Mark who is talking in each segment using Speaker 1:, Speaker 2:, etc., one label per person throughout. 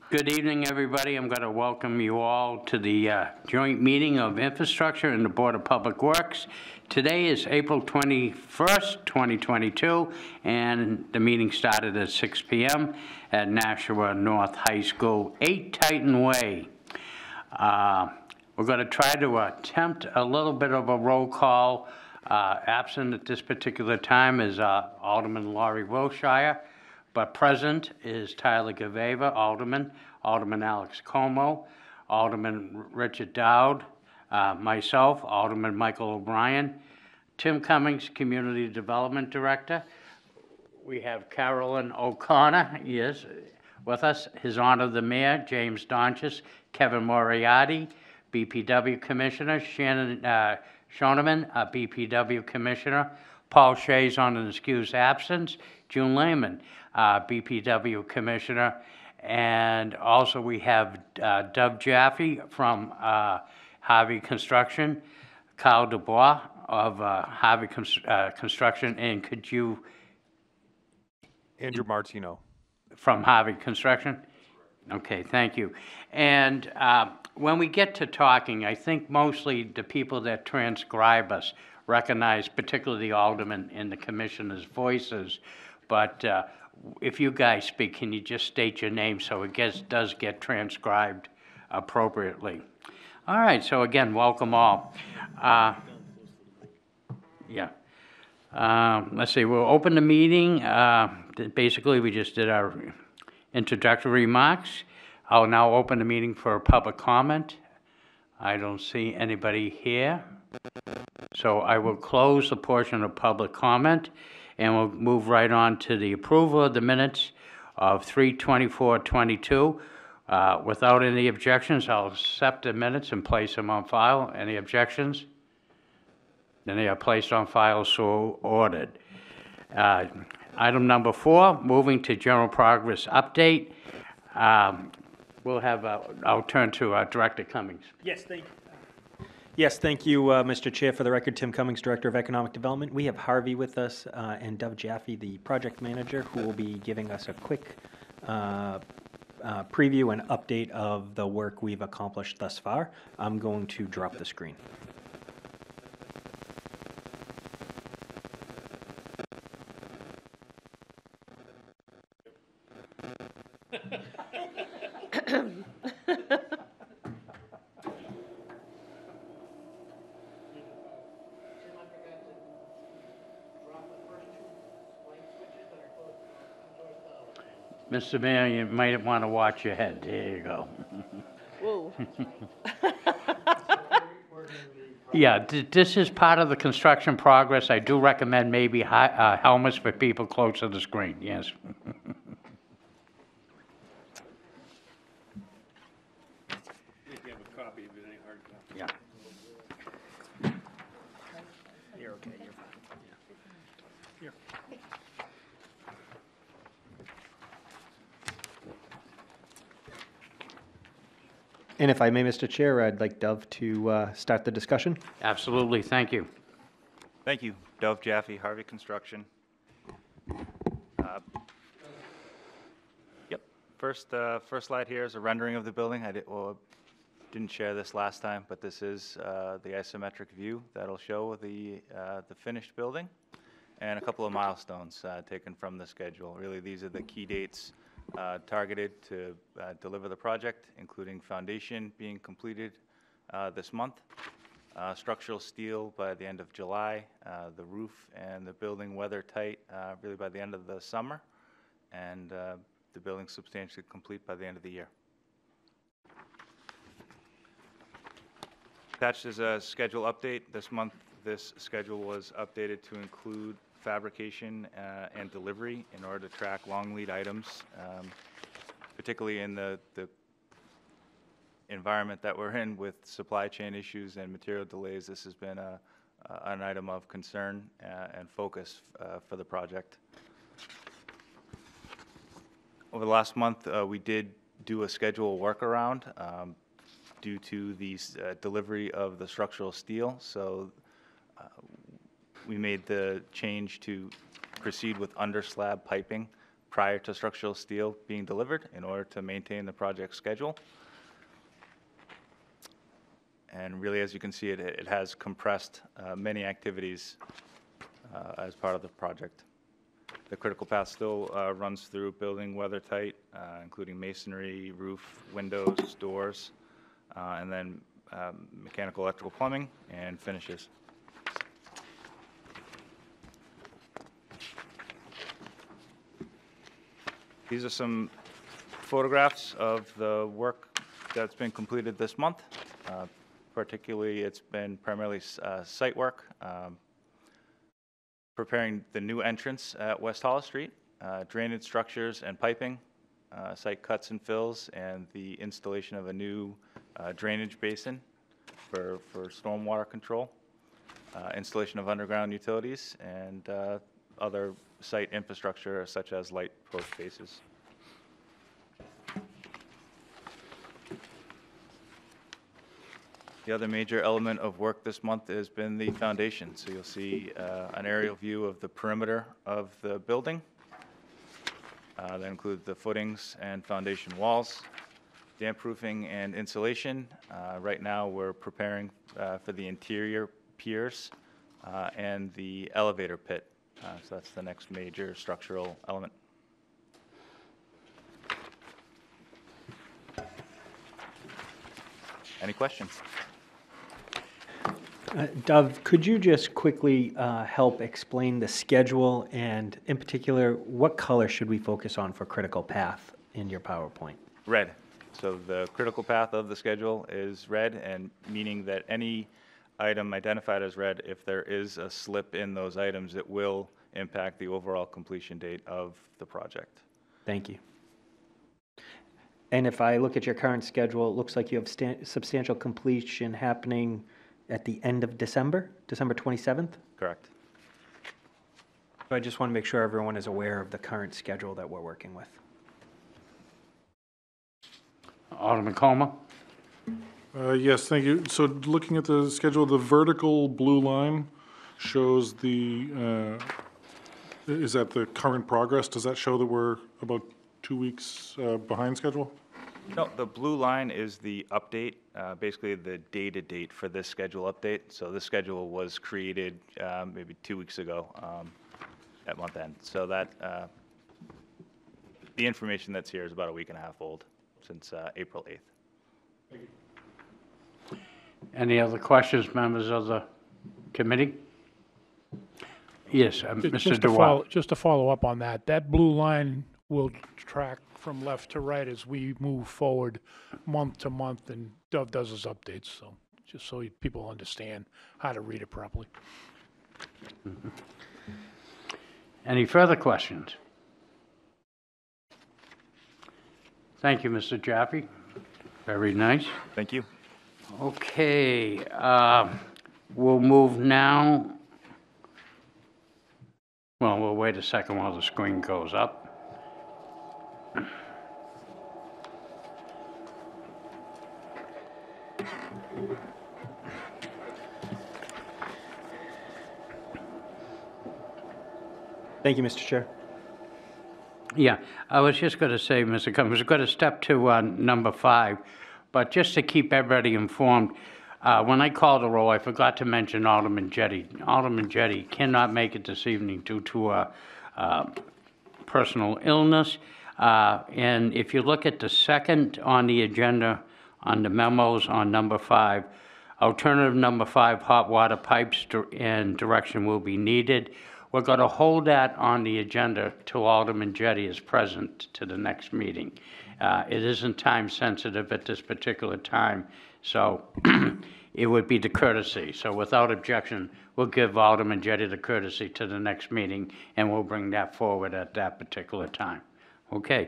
Speaker 1: Good evening, everybody. I'm going to welcome you all to the joint meeting of Infrastructure and the Board of Public Works. Today is April 21st, 2022, and the meeting started at 6 p.m. at Nashua North High School, 8 Titan Way. We're going to try to attempt a little bit of a roll call. Absent at this particular time is Alderman Laurie Wilshire. But present is Tyler Gaveva, Alderman Alex Comeau, Alderman Richard Dowd, myself, Alderman Michael O'Brien, Tim Cummings, Community Development Director. We have Carolyn O'Connor, yes, with us. His Honor the Mayor, James Donchis, Kevin Moriarty, BPW Commissioner, Shannon Shoneman, BPW Commissioner, Paul Shays on an excused absence, June Lehman, BPW Commissioner, and also we have Jaffe from Harvey Construction, Kyle Dubois of Harvey Construction, and could you...
Speaker 2: Andrew Martino.
Speaker 1: From Harvey Construction? Okay, thank you. And when we get to talking, I think mostly the people that transcribe us recognize particularly the aldermen and the commissioners' voices, but if you guys speak, can you just state your name so it does get transcribed appropriately? All right, so again, welcome all. Let's see, we'll open the meeting. Basically, we just did our introductory remarks. I'll now open the meeting for public comment. I don't see anybody here. So I will close the portion of public comment, and we'll move right on to the approval of the minutes of 3/24/22. Without any objections, I'll accept the minutes and place them on file. Any objections? Then they are placed on file, so ordered. Item number 4, moving to general progress update. We'll have, I'll turn to Director Cummings.
Speaker 3: Yes, thank you. Yes, thank you, Mr. Chair. For the record, Tim Cummings, Director of Economic Development. We have Harvey with us and Jaffe, the project manager, who will be giving us a quick preview and update of the work we've accomplished thus far. I'm going to drop the screen.
Speaker 1: Mr. Mayor, you might want to watch your head. There you go.
Speaker 4: Whoa.
Speaker 1: Yeah, this is part of the construction progress. I do recommend maybe helmets for people close to the screen, yes. Yeah.
Speaker 3: You're okay, you're fine. Yeah. Here. And if I may, Mr. Chair, I'd like Dov to start the discussion.
Speaker 1: Absolutely, thank you.
Speaker 5: Thank you. Dov Jaffe, Harvey Construction. Yep. First slide here is a rendering of the building. I didn't share this last time, but this is the isometric view that'll show the finished building and a couple of milestones taken from the schedule. Really, these are the key dates targeted to deliver the project, including foundation being completed this month, structural steel by the end of July, the roof and the building weather tight really by the end of the summer, and the building substantially complete by the end of the year. Attached is a schedule update. This month, this schedule was updated to include fabrication and delivery in order to track long lead items, particularly in the environment that we're in with supply chain issues and material delays. This has been an item of concern and focus for the project. Over the last month, we did do a schedule workaround due to the delivery of the structural steel. So we made the change to proceed with under slab piping prior to structural steel being delivered in order to maintain the project schedule. And really, as you can see, it has compressed many activities as part of the project. The critical path still runs through building weather tight, including masonry, roof, windows, doors, and then mechanical, electrical, plumbing, and finishes. These are some photographs of the work that's been completed this month. Particularly, it's been primarily site work, preparing the new entrance at West Hollis Street, drainage structures and piping, site cuts and fills, and the installation of a new drainage basin for stormwater control, installation of underground utilities, and other site infrastructure such as light post bases. The other major element of work this month has been the foundation. So you'll see an aerial view of the perimeter of the building. That includes the footings and foundation walls, damp proofing and insulation. Right now we're preparing for the interior piers and the elevator pit. So that's the next major structural element. Any questions?
Speaker 3: Dov, could you just quickly help explain the schedule, and in particular, what color should we focus on for critical path in your PowerPoint?
Speaker 5: Red. So the critical path of the schedule is red, and meaning that any item identified as red, if there is a slip in those items, it will impact the overall completion date of the project.
Speaker 3: Thank you. And if I look at your current schedule, it looks like you have substantial completion happening at the end of December, December 27th?
Speaker 5: Correct.
Speaker 3: So I just want to make sure everyone is aware of the current schedule that we're working with.
Speaker 1: Alderman Comeau?
Speaker 4: Yes, thank you. So looking at the schedule, the vertical blue line shows the, is that the current progress? Does that show that we're about 2 weeks behind schedule?
Speaker 5: No, the blue line is the update, basically the date for this schedule update. So this schedule was created maybe 2 weeks ago at month end. So that the information that's here is about a week and a half old, since April 8th.
Speaker 4: Thank you.
Speaker 1: Any other questions, members of the committee? Yes, Mr. Dowd.
Speaker 6: Just to follow up on that, that blue line will track from left to right as we move forward month to month, and Dov does his updates, so just so people understand how to read it properly.
Speaker 1: Mm-hmm. Any further questions? Thank you, Mr. Jaffe. Very nice.
Speaker 5: Thank you.
Speaker 1: Okay, we'll move now. Well, we'll wait a second while the screen goes up.
Speaker 3: Thank you, Mr. Chair.
Speaker 1: Yeah, I was just going to say, Mr. Cummings, we're going to step to number 5, but just to keep everybody informed, when I called the roll, I forgot to mention Alderman Jetty. Alderman Jetty cannot make it this evening due to a personal illness. And if you look at the second on the agenda, on the memos on number 5, alternative number 5, hot water pipes and direction will be needed. We're going to hold that on the agenda till Alderman Jetty is present to the next meeting. It isn't time sensitive at this particular time, so it would be the courtesy. So without objection, we'll give Alderman Jetty the courtesy to the next meeting, and we'll bring that forward at that particular time. Okay.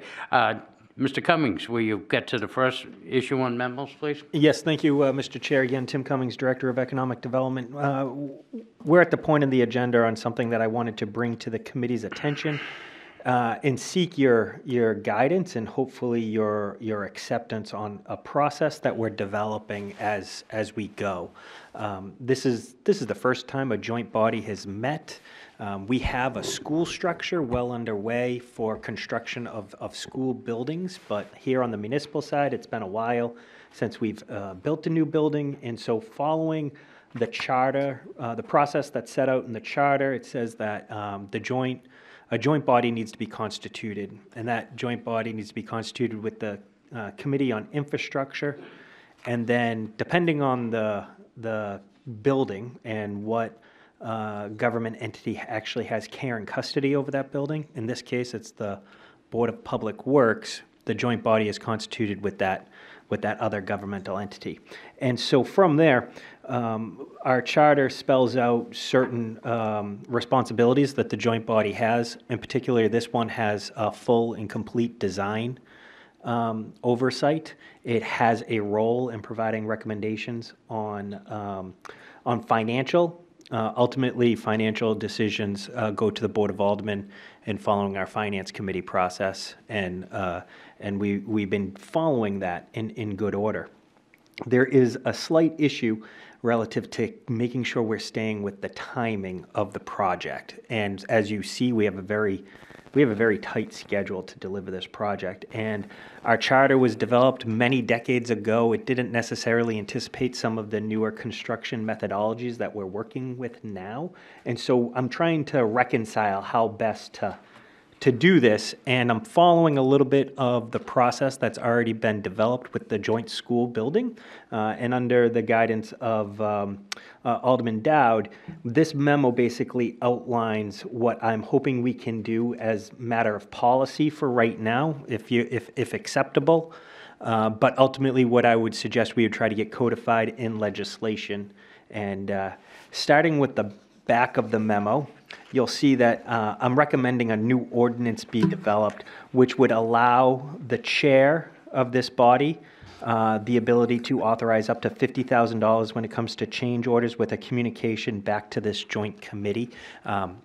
Speaker 1: Mr. Cummings, will you get to the first issue on memos, please?
Speaker 3: Yes, thank you, Mr. Chair. Again, Tim Cummings, Director of Economic Development. We're at the point in the agenda on something that I wanted to bring to the committee's attention. and seek your guidance and hopefully your acceptance on a process that we're developing as we go. This is the first time a joint body has met. We have a school structure well underway for construction of school buildings, but here on the municipal side, it's been a while since we've built a new building, and so following the charter, the process that's set out in the charter, it says that a joint body needs to be constituted, and that joint body needs to be constituted with the Committee on Infrastructure, and then depending on the building and what government entity actually has care and custody over that building. In this case, it's the Board of Public Works. The joint body is constituted with that other governmental entity. And so from there, our charter spells out certain responsibilities that the joint body has. In particular, this one has a full and complete design oversight. It has a role in providing recommendations on financial. Ultimately, financial decisions go to the Board of Aldermen and following our Finance Committee process, and we've been following that in good order. There is a slight issue relative to making sure we're staying with the timing of the project, and as you see, we have a very tight schedule to deliver this project, and our charter was developed many decades ago. It didn't necessarily anticipate some of the newer construction methodologies that we're working with now, and so I'm trying to reconcile how best to do this, and I'm following a little bit of the process that's already been developed with the joint school building, and under the guidance of Alderman Dowd, this memo basically outlines what I'm hoping we can do as matter of policy for right now, if acceptable, but ultimately what I would suggest we would try to get codified in legislation. And starting with the back of the memo, you'll see that I'm recommending a new ordinance be developed, which would allow the chair of this body the ability to authorize up to $50,000 when it comes to change orders with a communication back to this joint committee.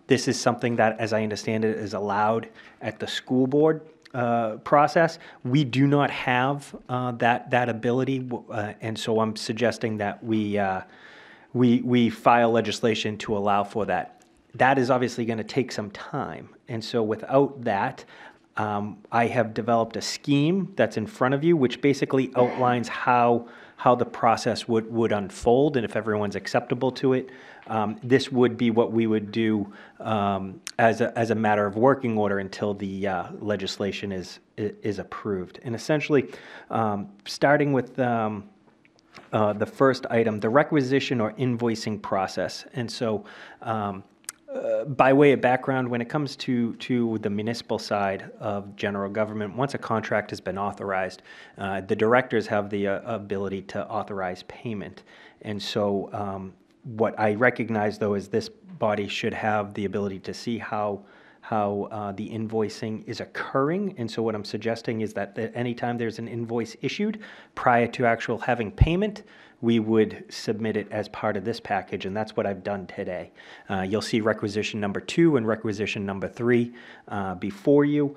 Speaker 3: This is something that, as I understand it, is allowed at the school board process. We do not have that ability, and so I'm suggesting that we file legislation to allow for that. That is obviously going to take some time, and so without that, I have developed a scheme that's in front of you, which basically outlines how the process would unfold, and if everyone's acceptable to it, this would be what we would do as a matter of working order until the legislation is approved. And essentially, starting with the first item, the requisition or invoicing process, and so. By way of background, when it comes to the municipal side of general government, once a contract has been authorized, the directors have the ability to authorize payment. And so what I recognize, though, is this body should have the ability to see how the invoicing is occurring. And so what I'm suggesting is that anytime there's an invoice issued, prior to actual having payment, we would submit it as part of this package, and that's what I've done today. You'll see requisition number 2 and requisition number 3 before you.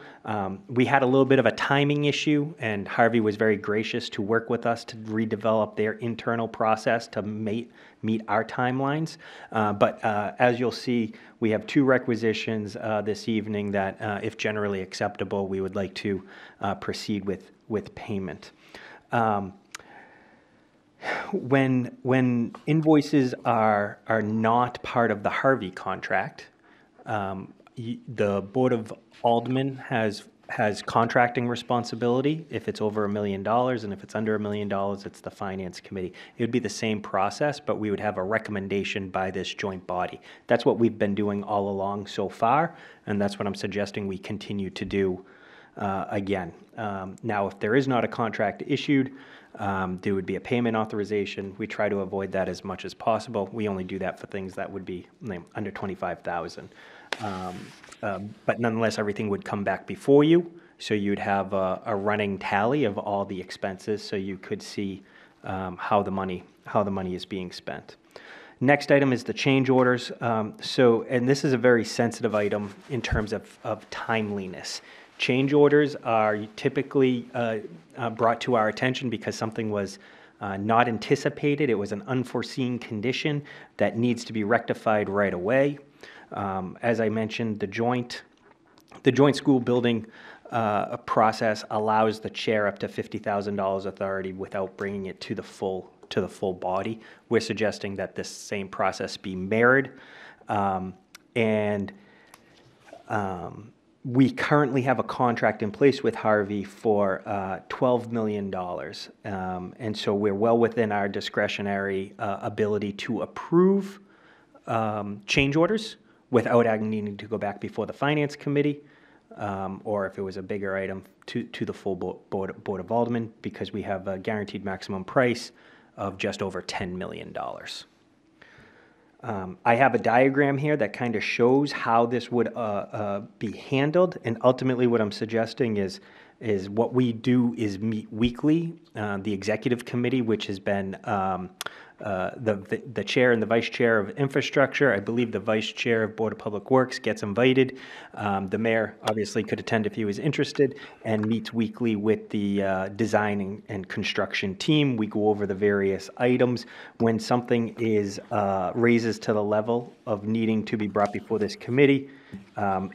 Speaker 3: We had a little bit of a timing issue, and Harvey was very gracious to work with us to redevelop their internal process to meet our timelines. But as you'll see, we have 2 requisitions this evening that, if generally acceptable, we would like to proceed with payment. When invoices are not part of the Harvey contract, the Board of Aldermen has contracting responsibility if it's over $1 million, and if it's under $1 million, it's the Finance Committee. It would be the same process, but we would have a recommendation by this joint body. That's what we've been doing all along so far, and that's what I'm suggesting we continue to do again. Now, if there is not a contract issued, there would be a payment authorization. We try to avoid that as much as possible. We only do that for things that would be under $25,000. But nonetheless, everything would come back before you, so you'd have a running tally of all the expenses, so you could see how the money is being spent. Next item is the change orders. And this is a very sensitive item in terms of timeliness. Change orders are typically brought to our attention because something was not anticipated. It was an unforeseen condition that needs to be rectified right away. As I mentioned, the joint school building process allows the chair up to $50,000 authority without bringing it to the full body. We're suggesting that this same process be mirrored. We currently have a contract in place with Harvey for $12 million. And so we're well within our discretionary ability to approve change orders without needing to go back before the Finance Committee, or if it was a bigger item, to the full Board of Aldermen, because we have a guaranteed maximum price of just over $10 million. I have a diagram here that kind of shows how this would be handled, and ultimately what I'm suggesting is what we do is meet weekly. The executive committee, which has been the chair and the vice chair of infrastructure, I believe the vice chair of Board of Public Works gets invited. The mayor obviously could attend if he was interested, and meets weekly with the design and construction team. We go over the various items. When something is raises to the level of needing to be brought before this committee,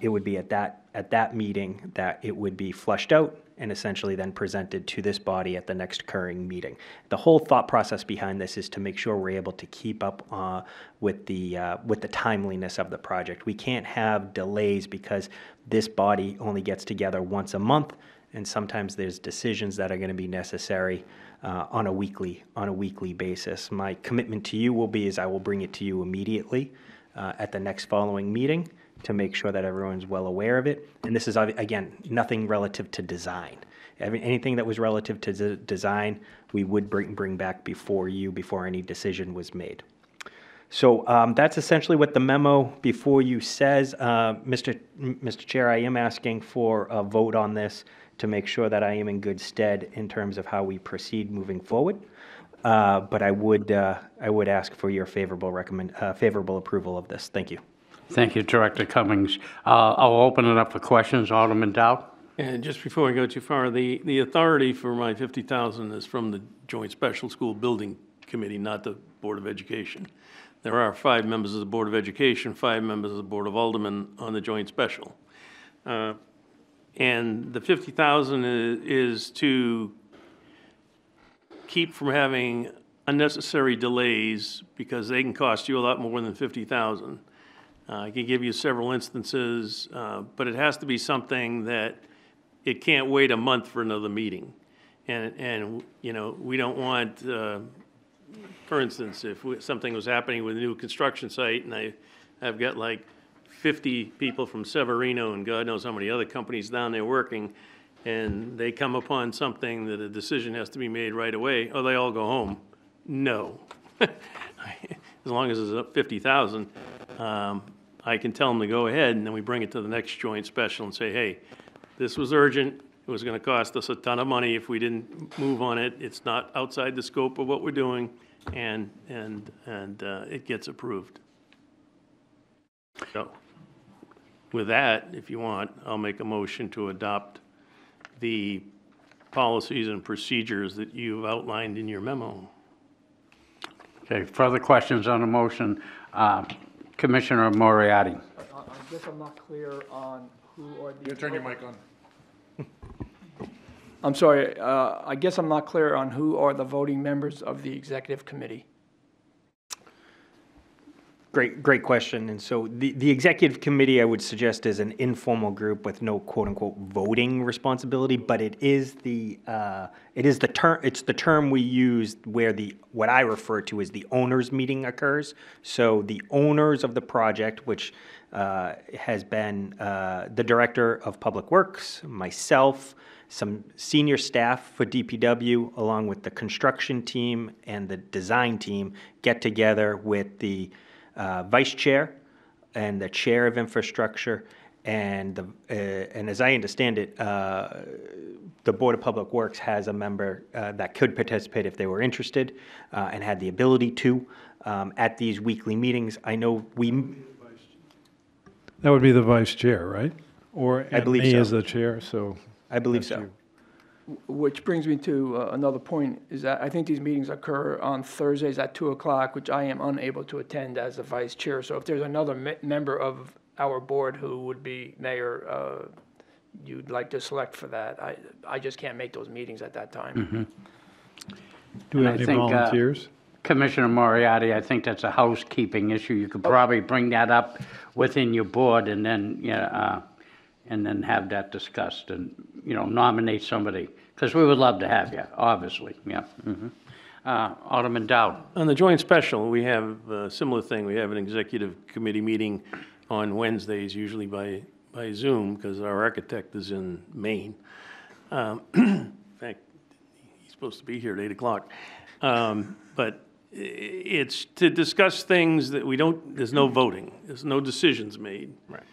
Speaker 3: it would be at that meeting that it would be flushed out and essentially then presented to this body at the next occurring meeting. The whole thought process behind this is to make sure we're able to keep up with the timeliness of the project. We can't have delays because this body only gets together once a month, and sometimes there's decisions that are going to be necessary on a weekly basis. My commitment to you will be is I will bring it to you immediately at the next following meeting, to make sure that everyone's well aware of it. And this is, again, nothing relative to design. Anything that was relative to design, we would bring back before you, before any decision was made. So that's essentially what the memo before you says. Mr. Chair, I am asking for a vote on this to make sure that I am in good stead in terms of how we proceed moving forward. But I would ask for your favorable approval of this. Thank you.
Speaker 1: Thank you, Director Cummings. I'll open it up for questions. Alderman Dowd?
Speaker 7: And just before I go too far, the authority for my 50,000 is from the Joint Special School Building Committee, not the Board of Education. There are 5 members of the Board of Education, 5 members of the Board of Aldermen on the Joint Special. And the 50,000 is to keep from having unnecessary delays, because they can cost you a lot more than 50,000. I can give you several instances, but it has to be something that it can't wait a month for another meeting. And you know, we don't want, for instance, if something was happening with a new construction site, and I've got like 50 people from Severino and God knows how many other companies down there working, and they come upon something that a decision has to be made right away, or they all go home. No. As long as it's up 50,000, I can tell them to go ahead, and then we bring it to the next joint special and say, hey, this was urgent. It was going to cost us a ton of money if we didn't move on it. It's not outside the scope of what we're doing, and it gets approved. So with that, if you want, I'll make a motion to adopt the policies and procedures that you've outlined in your memo.
Speaker 1: Okay, further questions on the motion? Commissioner Moriarty.
Speaker 8: I guess I'm not clear on who are the...
Speaker 4: You turn your mic on.
Speaker 8: I'm sorry, I guess I'm not clear on who are the voting members of the executive committee.
Speaker 3: Great question. And so the executive committee, I would suggest, is an informal group with no quote unquote voting responsibility, but it is the term we use where what I refer to as the owners meeting occurs. So the owners of the project, which has been the director of public works, myself, some senior staff for DPW, along with the construction team and the design team, get together with the vice chair and the chair of infrastructure, and as I understand it, the Board of Public Works has a member that could participate if they were interested and had the ability to. at these weekly meetings. I know
Speaker 9: That would be the vice chair, right? Or
Speaker 3: I believe
Speaker 9: me
Speaker 3: so.
Speaker 9: as the chair, so.
Speaker 3: I believe
Speaker 9: that's
Speaker 3: so.
Speaker 9: you.
Speaker 8: Which brings me to another point, is that I think these meetings occur on Thursdays at 2 o'clock, which I am unable to attend as the vice chair. So if there's another member of our board who would be mayor, you'd like to select for that, I just can't make those meetings at that time.
Speaker 9: Do we
Speaker 1: And
Speaker 9: have
Speaker 1: I
Speaker 9: any
Speaker 1: think,
Speaker 9: volunteers?
Speaker 1: Commissioner Moriarty, I think that's a housekeeping issue. You could probably bring that up within your board and then, and then have that discussed and, nominate somebody, because we would love to have you, obviously, yeah. Alderman Dowd.
Speaker 7: On the joint special, we have a similar thing. We have an executive committee meeting on Wednesdays, usually by Zoom, because our architect is in Maine. In fact, he's supposed to be here at 8 o'clock. But it's to discuss things that there's no voting, there's no decisions made. Right.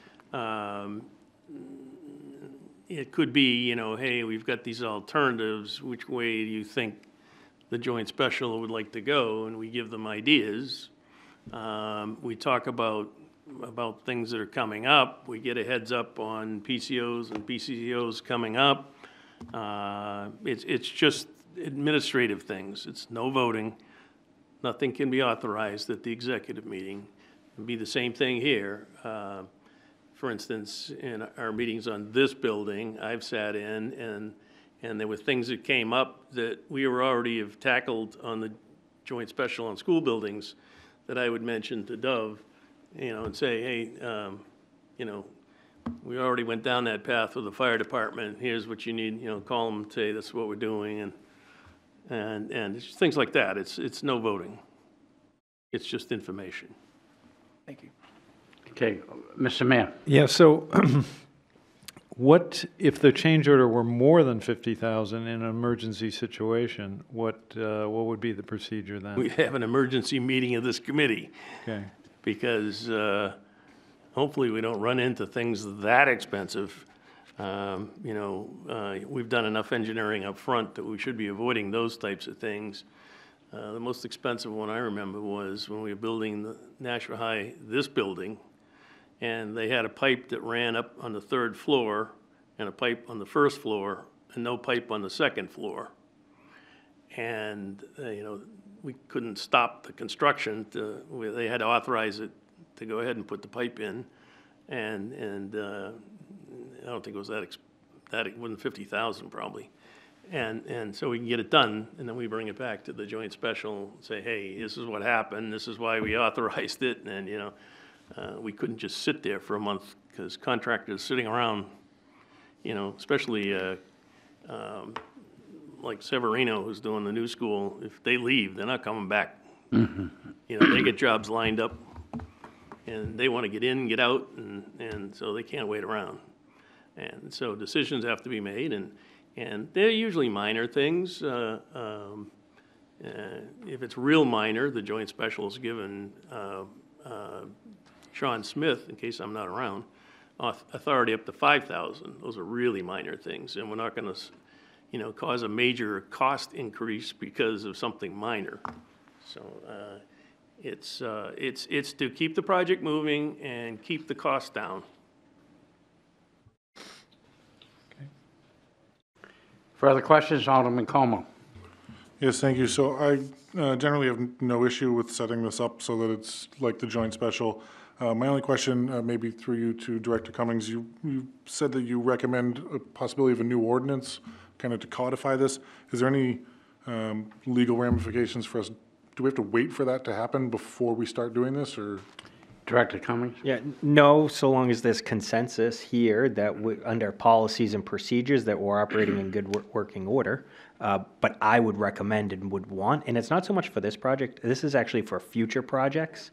Speaker 7: It could be, hey, we've got these alternatives, which way do you think the joint special would like to go? And we give them ideas. We talk about things that are coming up. We get a heads up on PCOs and PCOs coming up. It's just administrative things. It's no voting. Nothing can be authorized at the executive meeting. It'd be the same thing here. For instance, in our meetings on this building, I've sat in and there were things that came up that we were already have tackled on the joint special on school buildings that I would mention to Dove, and say, hey, we already went down that path with the fire department. Here's what you need, call them, say that's what we're doing, and it's just things like that. It's no voting. It's just information.
Speaker 8: Thank you.
Speaker 1: Okay, Mr. Mayor.
Speaker 9: Yeah, so what, if the change order were more than 50,000 in an emergency situation, what would be the procedure then?
Speaker 7: We have an emergency meeting of this committee.
Speaker 9: Okay.
Speaker 7: Because hopefully we don't run into things that expensive. We've done enough engineering up front that we should be avoiding those types of things. The most expensive one I remember was when we were building the Nashua High, this building, and they had a pipe that ran up on the 3rd floor and a pipe on the 1st floor and no pipe on the 2nd floor. And, we couldn't stop the construction. They had to authorize it to go ahead and put the pipe in. And I don't think it was that it wasn't 50,000 probably. And so we can get it done, and then we bring it back to the joint special and say, hey, this is what happened, this is why we authorized it, and, we couldn't just sit there for a month, because contractors sitting around, especially like Severino, who's doing the new school, if they leave, they're not coming back. Mm-hmm. They get jobs lined up, and they want to get in, get out, and so they can't wait around. And so decisions have to be made, and they're usually minor things. If it's real minor, the joint special is given Sean Smith, in case I'm not around, authority up to 5,000. Those are really minor things, and we're not going to, cause a major cost increase because of something minor. So it's to keep the project moving and keep the cost down.
Speaker 1: Further questions, Alderman Comeau.
Speaker 4: Yes, thank you. So I generally have no issue with setting this up so that it's like the joint special. My only question, maybe through you to Director Cummings, you said that you recommend a possibility of a new ordinance kind of to codify this. Is there any legal ramifications for us? Do we have to wait for that to happen before we start doing this, or?
Speaker 1: Director Cummings?
Speaker 3: Yeah, no, so long as there's consensus here that under policies and procedures that we're operating in good working order. But I would recommend and would want, and it's not so much for this project, this is actually for future projects.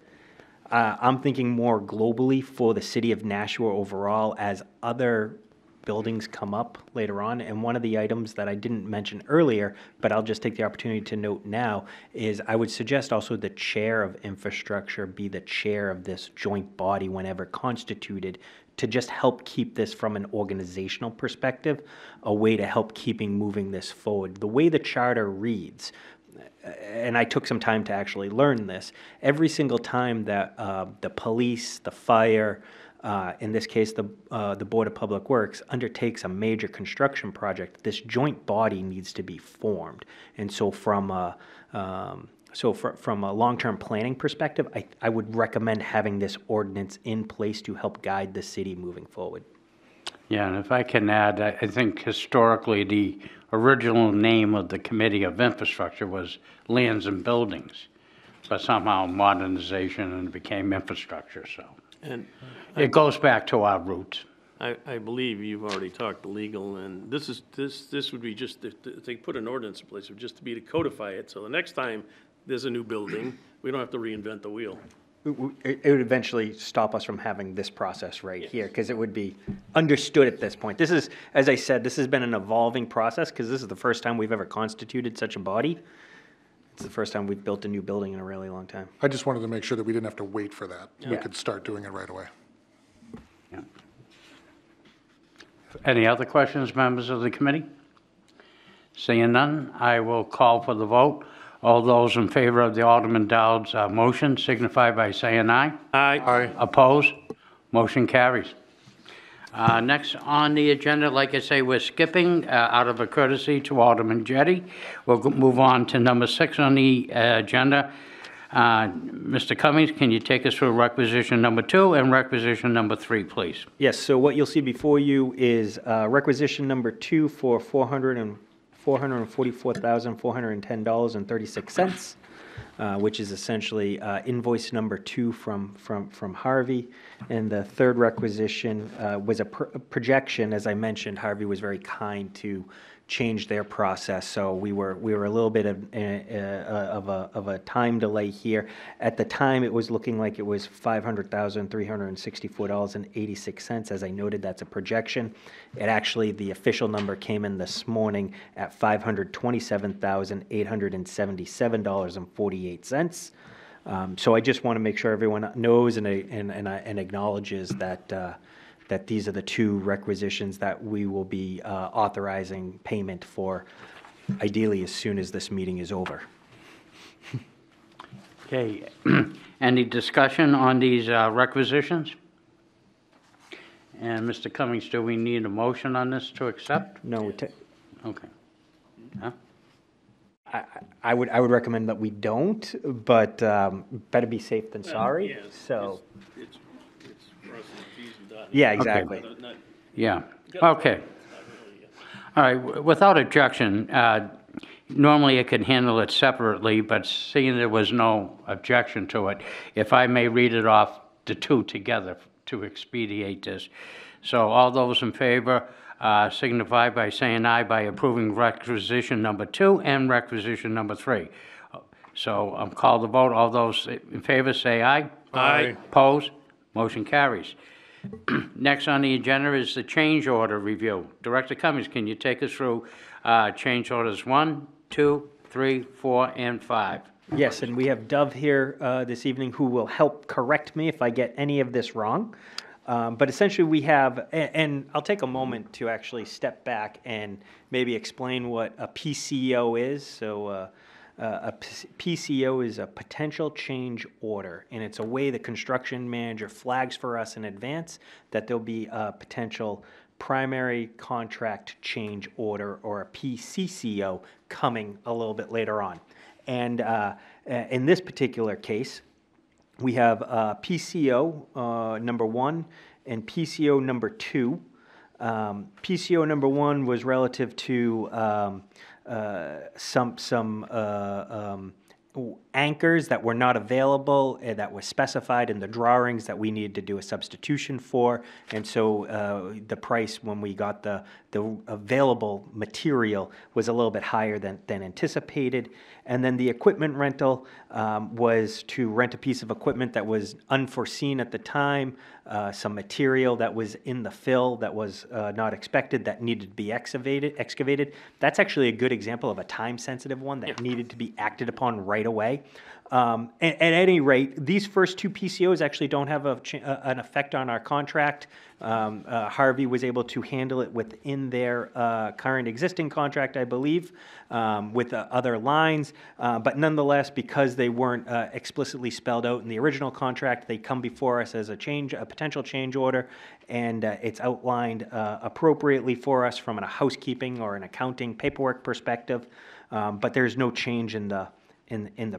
Speaker 3: I'm thinking more globally for the city of Nashua overall as other buildings come up later on. And one of the items that I didn't mention earlier, but I'll just take the opportunity to note now, is I would suggest also the chair of infrastructure be the chair of this joint body whenever constituted, to just help keep this from an organizational perspective, a way to help moving this forward. The way the charter reads, and I took some time to actually learn this, every single time that the police, the fire, in this case, the Board of Public Works undertakes a major construction project, this joint body needs to be formed. And so from a long-term planning perspective, I would recommend having this ordinance in place to help guide the city moving forward.
Speaker 1: Yeah, and if I can add, I think historically the original name of the Committee of Infrastructure was Lands and Buildings, but somehow modernization and it became infrastructure, so.
Speaker 7: And
Speaker 1: It goes back to our roots.
Speaker 7: I believe you've already talked to legal, and this would be just, if they put an ordinance in place, it would just be to codify it, so the next time there's a new building, we don't have to reinvent the wheel.
Speaker 3: It would eventually stop us from having this process right here, because it would be understood at this point. This is, as I said, this has been an evolving process, because this is the first time we've ever constituted such a body. It's the first time we've built a new building in a really long time.
Speaker 10: I just wanted to make sure that we didn't have to wait for that. We
Speaker 3: Yeah.
Speaker 10: could start doing it right away.
Speaker 1: Yeah. Any other questions, members of the committee? Seeing none, I will call for the vote. All those in favor of the Alderman Dowd's motion signify by saying aye.
Speaker 7: Aye.
Speaker 10: Aye.
Speaker 1: Opposed? Motion carries. Next on the agenda, like I say, we're skipping out of a courtesy to Alderman Jettie. We'll move on to number 6 on the agenda. Mr. Cummings, can you take us through requisition number 2 and requisition number 3, please?
Speaker 3: Yes, so what you'll see before you is requisition number 2 for $444,410.36, which is essentially invoice number 2 from Harvey. And the third requisition was a projection. As I mentioned, Harvey was very kind to change their process, so we were a little bit of a time delay here. At the time, it was looking like it was $500,364.86. As I noted, that's a projection. It actually, the official number came in this morning at $527,877.48. So I just want to make sure everyone knows and acknowledges that that these are the 2 requisitions that we will be authorizing payment for, ideally as soon as this meeting is over.
Speaker 1: Okay. Any discussion on these requisitions? And Mr. Cummings, do we need a motion on this to accept?
Speaker 3: No,
Speaker 1: Okay. Huh?
Speaker 3: I would recommend that we don't, but better be safe than sorry.
Speaker 7: Yeah,
Speaker 3: So,
Speaker 7: It's crossing the T's and dotting.
Speaker 3: yeah, exactly.
Speaker 1: Yeah, okay. All right, without objection, normally it could handle it separately, but seeing there was no objection to it, if I may read it off, the 2 together to expedite this. So all those in favor signify by saying aye by approving requisition number 2 and requisition number 3. So call the vote. All those in favor say aye.
Speaker 7: Aye.
Speaker 1: Opposed? Motion carries. Next on the agenda is the change order review. Director Cummings, can you take us through change orders 1, 2, 3, 4, and 5?
Speaker 3: Yes, and we have Dove here this evening who will help correct me if I get any of this wrong. But essentially we have, and I'll take a moment to actually step back and maybe explain what a PCO is. So a PCO is a potential change order, and it's a way the construction manager flags for us in advance that there'll be a potential primary contract change order, or a PCCO, coming a little bit later on. And in this particular case, we have PCO number 1 and PCO number 2. PCO number 1 was relative to some anchors that were not available, that were specified in the drawings that we needed to do a substitution for. And so the price when we got the available material was a little bit higher than anticipated. And then the equipment rental was to rent a piece of equipment that was unforeseen at the time, some material that was in the fill that was not expected that needed to be excavated. That's actually a good example of a time-sensitive one that needed to be acted upon right away. At any rate, these first two PCOs actually don't have an effect on our contract. Harvey was able to handle it within their current existing contract, I believe, with other lines. But nonetheless, because they weren't explicitly spelled out in the original contract, they come before us as a potential change order, and it's outlined appropriately for us from a housekeeping or an accounting paperwork perspective. But there's no change in the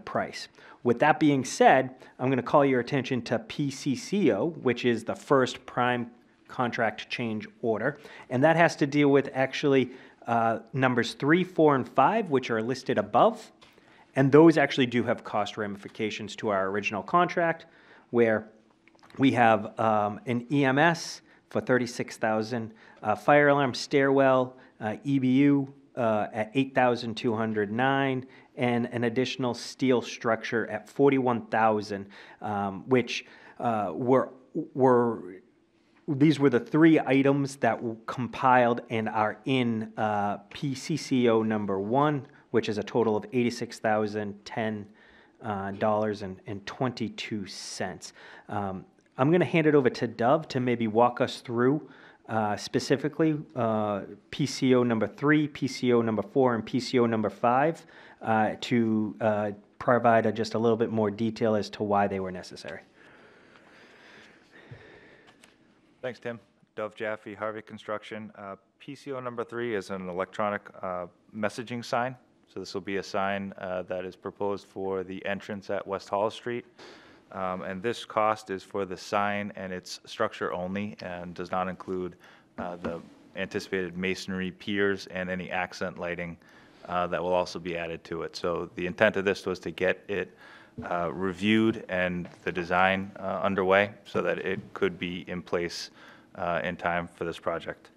Speaker 3: price. With that being said, I'm going to call your attention to PCCO, which is the first prime contract change order, and that has to deal with actually numbers 3, 4, and 5, which are listed above, and those actually do have cost ramifications to our original contract, where we have an EMS for $36,000, fire alarm, stairwell, EBU at $8,209, and an additional steel structure at $41,000, which these were the three items that were compiled and are in PCCO number 1, which is a total of $86,010.22. I'm going to hand it over to Dov to maybe walk us through specifically PCO number 3, PCO number 4, and PCO number 5 to provide just a little bit more detail as to why they were necessary.
Speaker 5: Thanks, Tim. Dov Jaffe, Harvey Construction. PCO number 3 is an electronic messaging sign. So this will be a sign that is proposed for the entrance at West Hollis Street. And this cost is for the sign and its structure only, and does not include the anticipated masonry piers and any accent lighting that will also be added to it. So the intent of this was to get it reviewed and the design underway so that it could be in place in time for this project.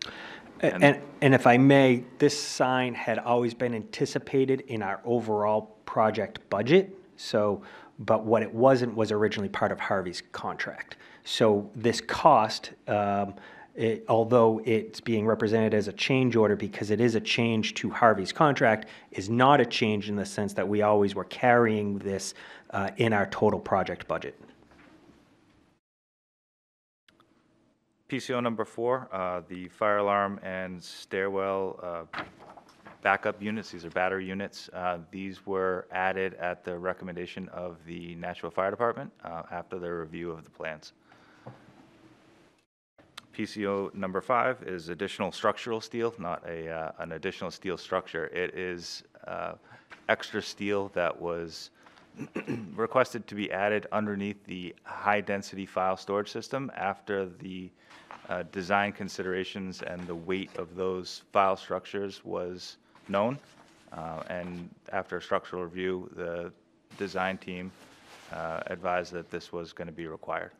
Speaker 3: And if I may, this sign had always been anticipated in our overall project budget. So, but what it wasn't was originally part of Harvey's contract. So this cost, although it's being represented as a change order because it is a change to Harvey's contract, is not a change in the sense that we always were carrying this in our total project budget.
Speaker 5: PCO number 4, the fire alarm and stairwell backup units. These are battery units. These were added at the recommendation of the Nashua Fire Department after their review of the plans. PCO number 5 is additional structural steel, not an additional steel structure. It is extra steel that was requested to be added underneath the high-density file storage system after the design considerations and the weight of those file structures was known. And after a structural review, the design team advised that this was going to be required.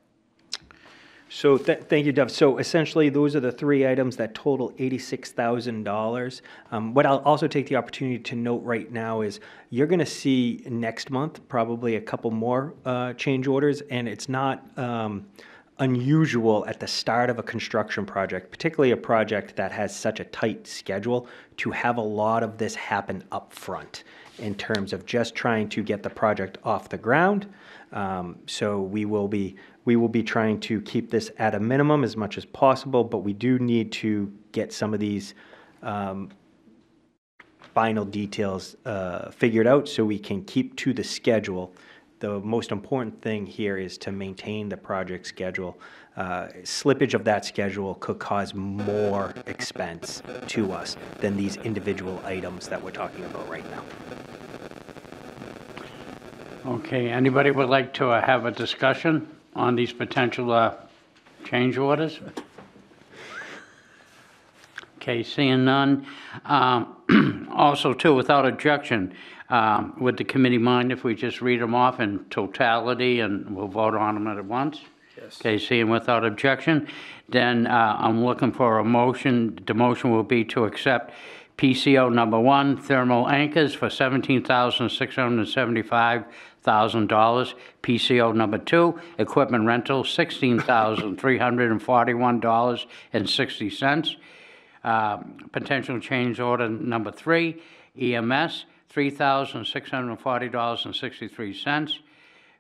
Speaker 3: So thank you, Dov. So essentially, those are the three items that total $86,000. What I'll also take the opportunity to note right now is you're going to see next month probably a couple more change orders, and it's not unusual at the start of a construction project, particularly a project that has such a tight schedule, to have a lot of this happen up front in terms of just trying to get the project off the ground. So we will be trying to keep this at a minimum as much as possible, but we do need to get some of these final details figured out so we can keep to the schedule. The most important thing here is to maintain the project schedule. Slippage of that schedule could cause more expense to us than these individual items that we're talking about right now.
Speaker 1: Okay, anybody would like to have a discussion on these potential change orders? Okay, seeing none. Also, too, without objection, would the committee mind if we just read them off in totality and we'll vote on them at once?
Speaker 8: Yes.
Speaker 1: Okay, seeing without objection, then I'm looking for a motion. The motion will be to accept PCO number 1, thermal anchors for $17,675,000. PCO number 2, equipment rental, $16,341.60. Potential change order number 3, EMS, $3,640.63.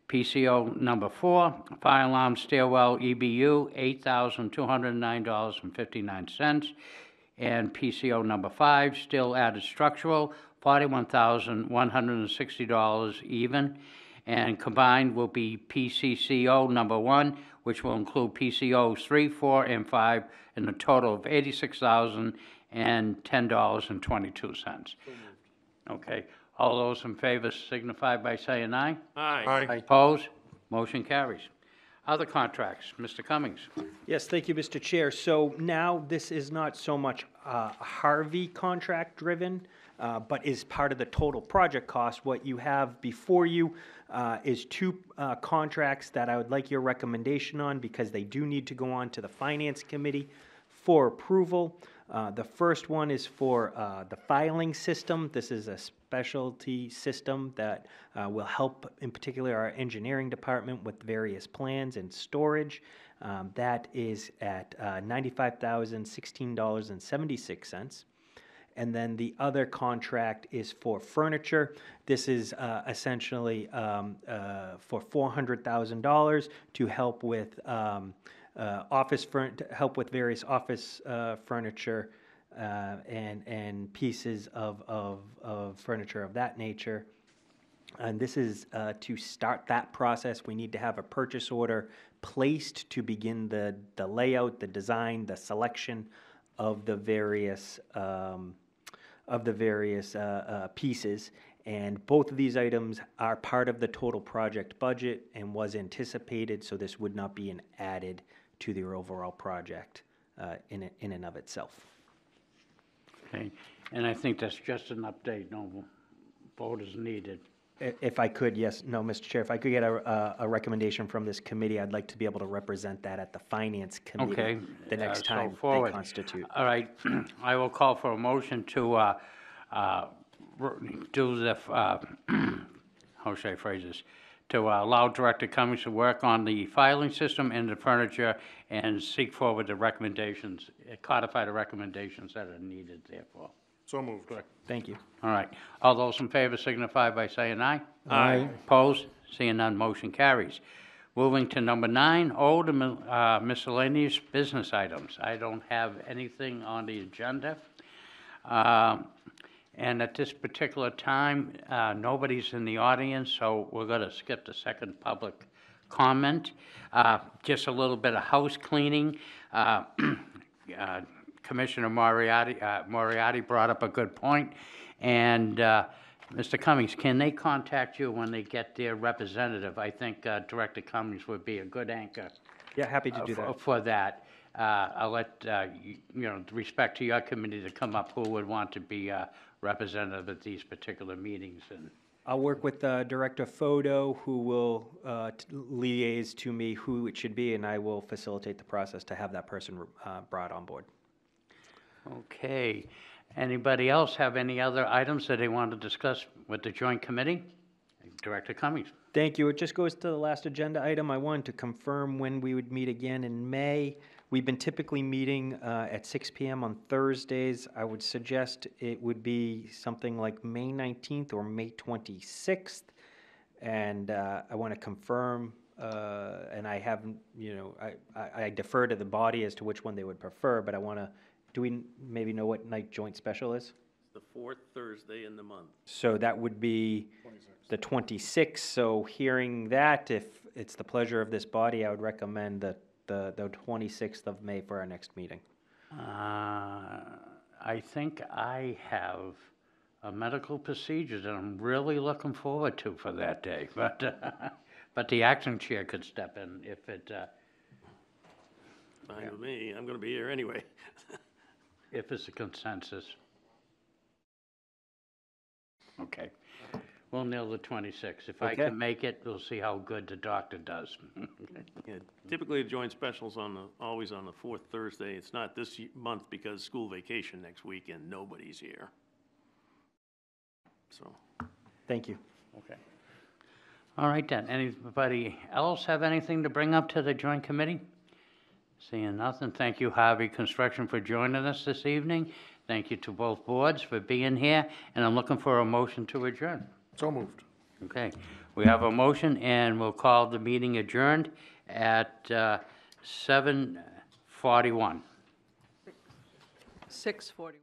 Speaker 1: PCO number 4, fire alarm stairwell EBU, $8,209.59. And PCO number 5, still added structural, $41,160 even. And combined will be PCCO number 1, which will include PCOs 3, 4, and 5, in a total of $86,010.22. Okay, all those in favor signify by saying aye.
Speaker 7: Aye.
Speaker 1: Opposed? Motion carries. Other contracts, Mr. Cummings.
Speaker 3: Yes, thank you, Mr. Chair. So now this is not so much Harvey contract driven, but is part of the total project cost. What you have before you is two contracts that I would like your recommendation on because they do need to go on to the Finance Committee for approval. The first one is for the filing system. This is a specialty system that will help, in particular, our engineering department with various plans and storage. That is at $95,016.76. And then the other contract is for furniture. This is essentially for $400,000 to help with help with various office furniture and pieces of furniture of that nature. And this is to start that process. We need to have a purchase order placed to begin the layout, the design, the selection of the various pieces. And both of these items are part of the total project budget and was anticipated, so this would not be an added to the overall project in and of itself.
Speaker 1: Okay, and I think that's just an update, no vote is needed.
Speaker 3: If I could, yes, no, Mr. Chair, if I could get a recommendation from this committee, I'd like to be able to represent that at the Finance Committee
Speaker 1: Okay.
Speaker 3: the next
Speaker 1: So
Speaker 3: time they
Speaker 1: forward.
Speaker 3: constitute.
Speaker 1: All right, I will call for a motion to do the, how should I phrase this? To allow Director Cummings to work on the filing system and the furniture and seek forward the recommendations, codify the recommendations that are needed therefore.
Speaker 4: So moved.
Speaker 3: Thank you.
Speaker 1: All right. All those in favor signify by saying aye.
Speaker 7: Aye.
Speaker 1: Opposed? Seeing none, motion carries. Moving to number 9, old and miscellaneous business items. I don't have anything on the agenda. And at this particular time, nobody's in the audience, so we're going to skip the second public comment. Just a little bit of house cleaning. Commissioner Moriarty brought up a good point. And Mr. Cummings, can they contact you when they get their representative? I think Director Cummings would be a good anchor.
Speaker 3: Yeah, happy to do that.
Speaker 1: For that. I'll let, respect to your committee to come up who would want to be representative at these particular meetings. And
Speaker 3: I'll work with Director Fodo, who will liaise to me who it should be, and I will facilitate the process to have that person brought on board.
Speaker 1: okay. Anybody else have any other items that they want to discuss with the joint committee? Director Cummings.
Speaker 3: Thank you. It just goes to the last agenda item. I wanted to confirm when we would meet again in May. We've been typically meeting at 6 p.m. on Thursdays. I would suggest it would be something like May 19th or May 26th. And I want to confirm, and I haven't, I defer to the body as to which one they would prefer, but I want to, do we maybe know what night joint special is?
Speaker 7: The fourth Thursday in the month.
Speaker 3: So that would be the 26th. So hearing that, if it's the pleasure of this body, I would recommend the 26th of May for our next meeting.
Speaker 1: I think I have a medical procedure that I'm really looking forward to for that day, but the acting chair could step in if it,
Speaker 7: Fine with me, I'm gonna be here anyway.
Speaker 1: if it's a consensus. Okay. We'll nail the 26th. If I
Speaker 3: Okay.
Speaker 1: can make it, we'll see how good the doctor does.
Speaker 7: Yeah, typically, the joint special's always on the fourth Thursday. It's not this month because school vacation next week and nobody's here. So,
Speaker 3: Thank you.
Speaker 1: Okay. All right then. Anybody else have anything to bring up to the joint committee? Seeing nothing. Thank you, Harvey Construction, for joining us this evening. Thank you to both boards for being here, and I'm looking for a motion to adjourn.
Speaker 10: So moved.
Speaker 1: Okay, we have a motion, and we'll call the meeting adjourned at 7:41.
Speaker 11: 6:40.